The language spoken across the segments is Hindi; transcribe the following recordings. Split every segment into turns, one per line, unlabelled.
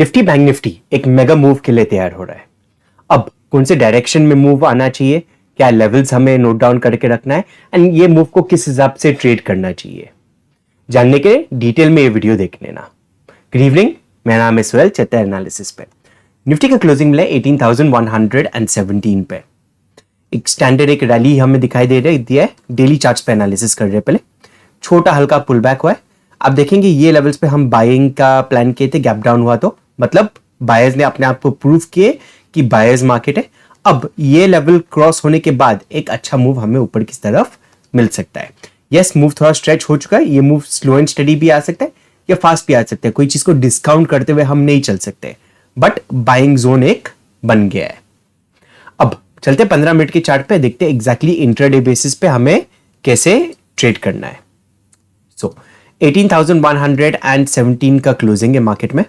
निफ्टी बैंक निफ्टी एक मेगा मूव के लिए तैयार हो रहा है। अब कौन से डायरेक्शन में मूव आना चाहिए, क्या लेवल्स हमें नोट डाउन करके रखना है एंड ये मूव को किस हिसाब से ट्रेड करना चाहिए, जानने के लिए डिटेल में ये वीडियो देख लेना। गुड इवनिंग, मेरा नाम है सुहेल चेत्ता एनालिसिस पे। निफ्टी का क्लोजिंग मिला 18,117 पे। एक स्टैंडर्ड एक रैली हमें दिखाई दे रहा है, दिया है। डेली चार्ट्स पे एनालिसिस कर रहे हैं। पहले छोटा हल्का पुल बैक हुआ है। आप देखेंगे ये लेवल्स पे हम बाइंग का प्लान किए थे, गैप डाउन हुआ तो मतलब बायर्स ने अपने आप को प्रूव किए कि बायर्स मार्केट है। अब ये लेवल क्रॉस होने के बाद एक अच्छा मूव हमें ऊपर की तरफ मिल सकता है। यस, मूव थोड़ा स्ट्रेच हो चुका है। ये मूव स्लो एंड स्टडी भी आ सकता है या फास्ट भी आ सकता है। कोई चीज को डिस्काउंट करते हुए हम नहीं चल सकते, बट बाइंग जोन एक बन गया है। अब चलते 15 मिनट के चार्ट पे, देखते हैं एग्जैक्टली इंट्राडे बेसिस पे हमें कैसे ट्रेड करना है। सो 18,117 का क्लोजिंग है मार्केट में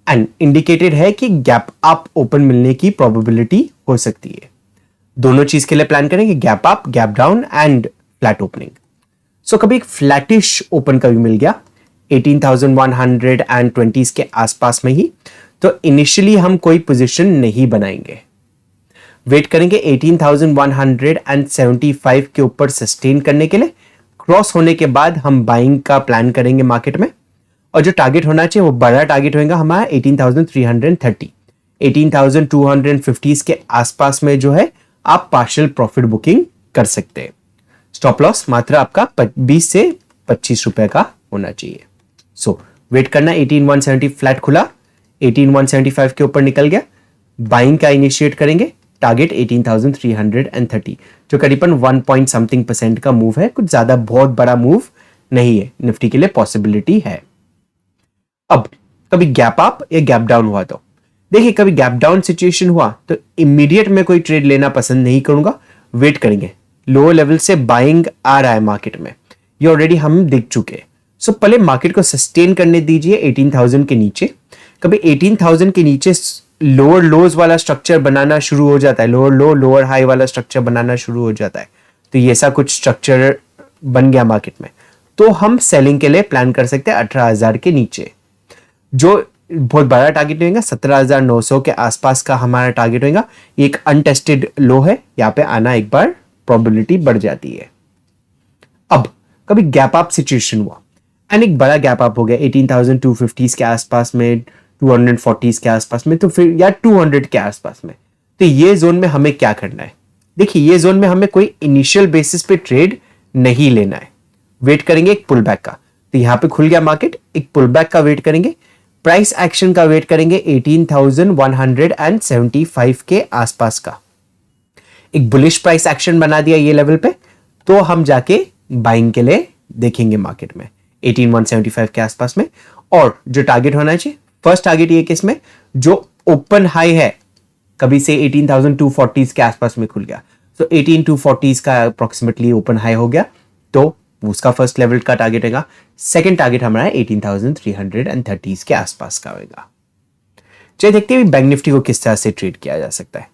एंड इंडिकेटेड है कि गैप अप ओपन मिलने की प्रोबेबिलिटी हो सकती है। दोनों चीज के लिए प्लान करेंगे, gap up, gap down and flat opening. So कभी एक फ्लैटिश ओपन कभी मिल गया 18,120 के आसपास में ही, तो इनिशियली हम कोई पोजीशन नहीं बनाएंगे। वेट करेंगे 18,175 के ऊपर सस्टेन करने के लिए। क्रॉस होने के बाद हम बाइंग का प्लान करेंगे मार्केट में, और जो टारगेट होना चाहिए वो बड़ा टारगेट होगा हमारा 18,330, 18,250 के आसपास में जो है आप पार्शियल प्रॉफिट बुकिंग कर सकते हैं। स्टॉप लॉस मात्र आपका 20 से 25 रुपए का होना चाहिए। सो वेट करना, 18,170 फ्लैट खुला, 18,175 के ऊपर निकल गया, बाइंग का इनिशिएट करेंगे। टारगेट 18,330, जो करीबन 1% का मूव है। कुछ ज्यादा बहुत बड़ा मूव नहीं है, निफ्टी के लिए पॉसिबिलिटी है। अब कभी गैप अप या गैप डाउन हुआ तो देखिए, कभी गैप डाउन सिचुएशन हुआ तो इमीडिएट में कोई ट्रेड लेना पसंद नहीं करूंगा। वेट करेंगे, लोअर लेवल से बाइंग आ रहा है मार्केट में, ये ऑलरेडी हम देख चुके हैं। सो पहले मार्केट को सस्टेन करने दीजिए 18,000 के नीचे। कभी 18,000 के नीचे लोअर लोज वाला स्ट्रक्चर बनाना शुरू हो जाता है, लोअर लो लोअर हाई वाला स्ट्रक्चर बनाना शुरू हो जाता है, तो ये ऐसा कुछ स्ट्रक्चर बन गया मार्केट में, तो हम सेलिंग के लिए प्लान कर सकते हैं 18,000 के नीचे। जो बहुत बड़ा टारगेट होगा 17,900 के आसपास का हमारा टारगेट होगा। एक अनटेस्टेड लो है, यहाँ पे आना एक बार प्रोबेबिलिटी बढ़ जाती है। अब कभी गैप अप सिचुएशन हुआ एंड एक बड़ा गैप अप हो गया 18,250 के आसपास में, 240 के आसपास में, तो फिर या 200 के आसपास में, तो ये जोन में हमें क्या करना है? देखिए, ये जोन में हमें कोई इनिशियल बेसिस पे ट्रेड नहीं लेना है। वेट करेंगे एक पुल बैक का, तो यहां पे खुल गया मार्केट, एक पुल बैक का वेट करेंगे। प्राइस एक्शन का वेट करेंगे 18,175 के आसपास का। एक बुलिश प्राइस एक्शन बना दिया ये लेवल पे, तो हम जाके बाइंग के लिए देखेंगे मार्केट में 18,175 के आसपास में। और जो टारगेट होना चाहिए, फर्स्ट टारगेट ये केस में जो ओपन हाई है कभी से 18,240 के आसपास में खुल गया, तो 18,240 का अप्रोक्सीमेटली ओपन हाई हो गया, तो उसका फर्स्ट लेवल का टारगेट होगा। सेकंड टारगेट हमारा 18,330 के आसपास का होगा। चलिए देखते हैं बैंक निफ्टी को किस तरह से ट्रेड किया जा सकता है।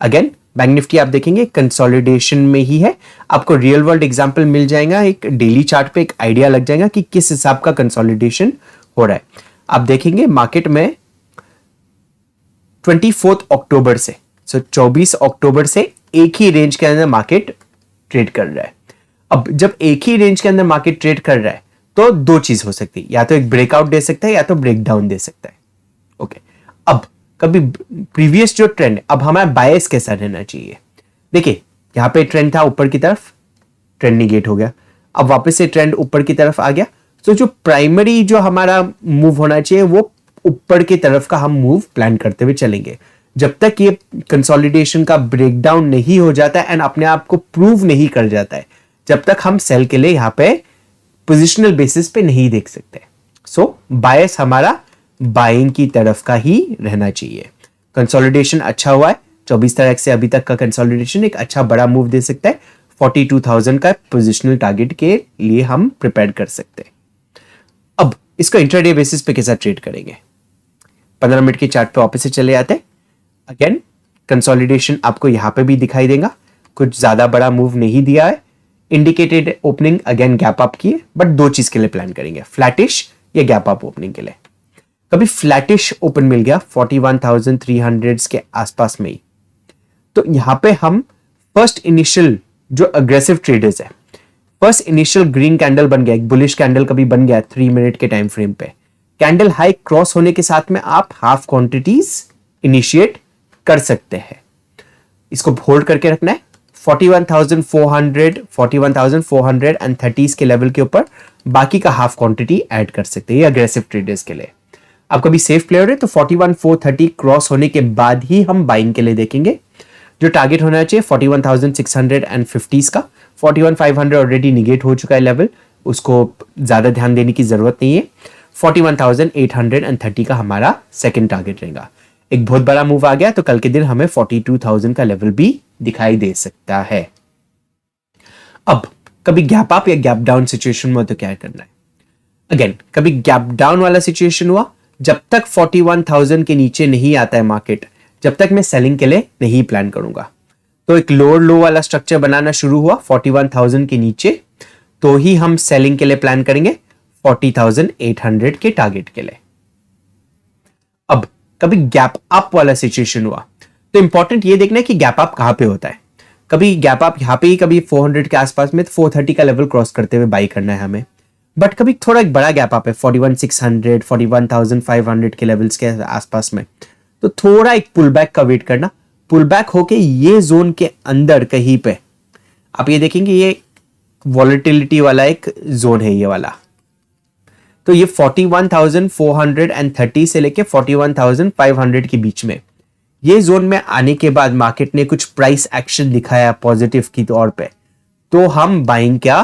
अगेन बैंक निफ्टी आप देखेंगे कंसोलिडेशन में ही है। आपको रियल वर्ल्ड एग्जांपल मिल जाएगा, एक डेली चार्ट पे एक आइडिया लग जाएगा कि किस हिसाब का कंसोलिडेशन हो रहा है। आप देखेंगे मार्केट में 24 अक्टूबर से, 24 अक्टूबर से एक ही रेंज के अंदर मार्केट ट्रेड कर रहा है। अब जब एक ही रेंज के अंदर मार्केट ट्रेड कर रहा है तो दो चीज हो सकती है, या तो एक ब्रेकआउट दे सकता है या तो ब्रेकडाउन दे सकता है। ओके, अब कभी प्रीवियस जो ट्रेंड, अब हमारा बायस कैसा रहना चाहिए? देखिए, यहां पे ट्रेंड था ऊपर की तरफ, ट्रेंड निगेट हो गया, अब वापस से ट्रेंड ऊपर की तरफ आ गया। तो जो प्राइमरी जो हमारा मूव होना चाहिए वो ऊपर की तरफ का हम मूव प्लान करते हुए चलेंगे। जब तक ये कंसोलिडेशन का ब्रेकडाउन नहीं हो जाता है एंड अपने आप को प्रूव नहीं कर जाता है, जब तक हम सेल के लिए यहां पे पोजिशनल बेसिस पे नहीं देख सकते। सो बायस हमारा बाइंग की तरफ का ही रहना चाहिए। कंसोलिडेशन अच्छा हुआ है, 24 तारीख से अभी तक का कंसोलिडेशन एक अच्छा बड़ा मूव दे सकता है। 42,000 का पोजिशनल टारगेट के लिए हम प्रिपेयर कर सकते हैं। अब इसको इंट्राडे बेसिस पे कैसा ट्रेड करेंगे? 15 मिनट के चार्ट पे वापस से चले आते हैं। अगेन कंसोलिडेशन आपको यहां पे भी दिखाई देगा, कुछ ज्यादा बड़ा मूव नहीं दिया है। Indicated opening, again gap up किए, बट दो चीज के लिए प्लान करेंगे, फ्लैटिश या गैप अप ओपनिंग के लिए। कभी फ्लैटिश ओपन मिल गया 41,300 के आसपास में ही, तो यहां पे हम फर्स्ट इनिशियल जो अग्रेसिव ट्रेडर्स है, फर्स्ट इनिशियल ग्रीन कैंडल बन गया, एक बुलिश कैंडल कभी बन गया 3 मिनट के टाइम फ्रेम पे, कैंडल हाई क्रॉस होने के साथ में आप हाफ क्वांटिटीज इनिशिएट कर सकते हैं। इसको होल्ड करके रखना है 41,400 41,430 के लेवल के ऊपर, बाकी का हाफ क्वांटिटी ऐड कर सकते हैं अग्रेसिव ट्रेडर्स के लिए। आप कभी सेफ प्लेयर है तो 41,430 क्रॉस होने के बाद ही हम बाइंग के लिए देखेंगे। जो टारगेट होना चाहिए 41,650 का, 41,500 ऑलरेडी निगेट हो चुका है लेवल, उसको ज्यादा ध्यान देने की जरूरत नहीं है। 41,830 का हमारा सेकंड टारगेट रहेगा। एक बहुत बड़ा मूव आ गया तो कल के दिन हमें 42,000 का लेवल भी दिखाई दे सकता है। अब कभी गैप अप या गैप डाउन सिचुएशन में तो क्या करना है, अगेन कभी गैप डाउन वाला सिचुएशन हुआ, जब तक 41,000 के नीचे नहीं आता है मार्केट, जब तक मैं सेलिंग के लिए नहीं प्लान करूंगा। तो एक लोअर लो वाला स्ट्रक्चर बनाना शुरू हुआ 41,000 के नीचे, तो ही हम सेलिंग के लिए प्लान करेंगे 40,800 के टारगेट के लिए। अब कभी गैप अप वाला सिचुएशन हुआ तो इंपॉर्टेंट ये देखना है कि गैप अप कहां पे होता है। कभी गैप अप यहां पे ही कभी 400 के आसपास में, तो 430 का लेवल क्रॉस करते हुए बाई करना है हमें। बट कभी थोड़ा एक बड़ा गैप अप है 41,600 41,500 के लेवल्स के आसपास में, तो थोड़ा एक पुल बैक का वेट करना। पुल बैक होके ये जोन के अंदर कहीं पे आप ये देखेंगे, ये वॉलेटिलिटी वाला एक जोन है ये वाला, तो ये 41,430 से लेके 41,500 के बीच में, ये जोन में आने के बाद मार्केट ने कुछ प्राइस एक्शन दिखाया पॉजिटिव की तौर पे, तो हम बाइंग क्या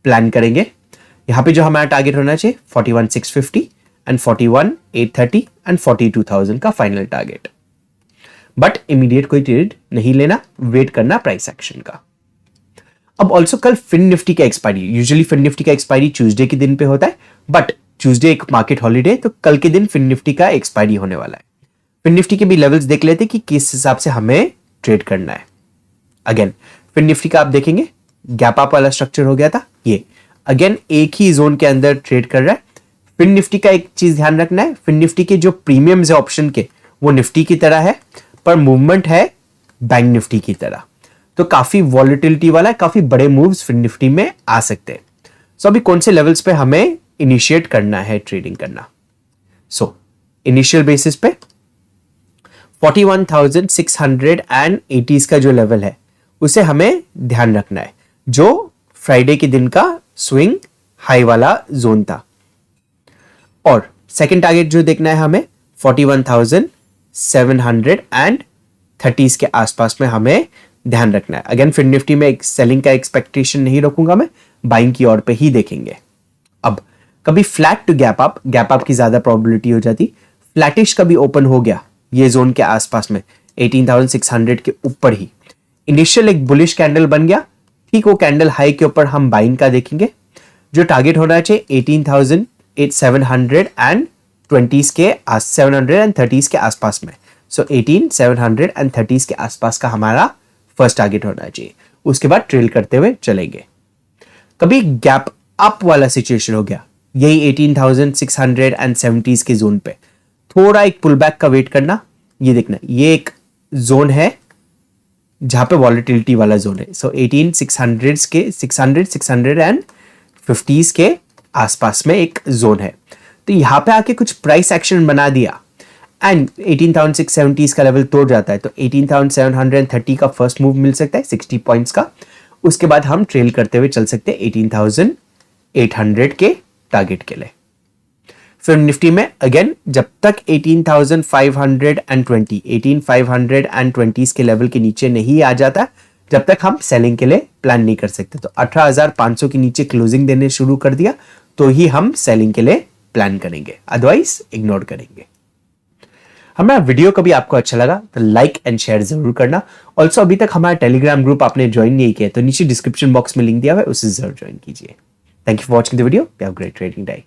प्लान करेंगे। यहां पे जो हमारा टारगेट होना चाहिए 41,650 एंड 41,830 एंड 42,000 का फाइनल टारगेट। बट इमीडिएट कोई ट्रेड नहीं लेना, वेट करना प्राइस एक्शन का। अब ऑल्सो कल फिन निफ्टी का एक्सपायरी, यूजुअली फिन निफ्टी का एक्सपायरी ट्यूसडे के दिन पे होता है, बट ट्यूसडे एक मार्केट हॉलीडे, तो कल के दिन फिन निफ्टी का एक्सपायरी होने वाला है। फिन निफ्टी के भी लेवल्स देख लेते कि किस हिसाब से हमें ट्रेड करना है। अगेन फिन निफ्टी का आप देखेंगे गैप अप वाला स्ट्रक्चर हो गया था, ये अगेन एक ही जोन के अंदर ट्रेड कर रहा है। फिन निफ्टी का एक चीज ध्यान रखना है, फिन निफ्टी के जो प्रीमियम्स है ऑप्शन के, वो निफ्टी की तरह है, पर मूवमेंट है बैंक निफ्टी की तरह, तो काफी वॉलेटिलिटी वाला है, काफी बड़े मूव्स फिन निफ्टी में आ सकते हैं। सो अभी कौन से लेवल्स पे हमें इनिशिएट करना है ट्रेडिंग करना। सो इनिशियल बेसिस पे 41,680 का जो लेवल है उसे हमें ध्यान रखना है, जो फ्राइडे के दिन का स्विंग हाई वाला जोन था। और सेकंड टारगेट जो देखना है हमें 41,730 के आसपास में हमें ध्यान रखना है। अगेन फिन निफ्टी में एक सेलिंग का एक्सपेक्टेशन नहीं रखूंगा मैं, बाइंग की ओर पे ही देखेंगे। अब कभी फ्लैट टू गैप अप की ज्यादा प्रोबेबिलिटी हो जाती, फ्लैटिश कभी ओपन हो गया ये जोन के आसपास में 18,600 के ऊपर ही, इनिशियल एक बुलिश कैंडल बन गया, ठीक वो कैंडल हाई के ऊपर हम बाइंग का देखेंगे। जो टारगेट होना चाहिए 18,720 के 730 के आसपास में, सो 18,730 के आसपास का हमारा फर्स्ट टारगेट होना चाहिए। उसके बाद ट्रेल करते हुए चलेंगे। कभी गैप अप वाला सिचुएशन हो गया यही 18,670 के जोन पे, थोड़ा एक पुल बैक का वेट करना। ये देखना ये एक जोन है जहां पे वॉलेटिलिटी वाला जोन है, सो 18,600 के 650 के आसपास में एक जोन है, तो यहां पे आके कुछ प्राइस एक्शन बना दिया एंड 18,670 का लेवल तोड़ जाता है, तो 18,730 का फर्स्ट मूव मिल सकता है 60 पॉइंट्स का। उसके बाद हम ट्रेल करते हुए चल सकते हैं 18,800 के टारगेट के लिए। फिर निफ्टी में अगेन जब तक 18,520 के लेवल के नीचे नहीं आ जाता, जब तक हम सेलिंग के लिए प्लान नहीं कर सकते। तो 18,500 के नीचे क्लोजिंग देने शुरू कर दिया तो ही हम सेलिंग के लिए प्लान करेंगे, अदरवाइज इग्नोर करेंगे। हमारा वीडियो कभी आपको अच्छा लगा तो लाइक एंड शेयर जरूर करना। ऑल्सो अभी तक हमारा टेलीग्राम ग्रुप आपने ज्वाइन नहीं किया तो नीचे डिस्क्रिप्शन बॉक्स में लिंक दिया हुआ है, उसे जरूर ज्वाइन कीजिए। Thank you for watching the video. Have a great trading day.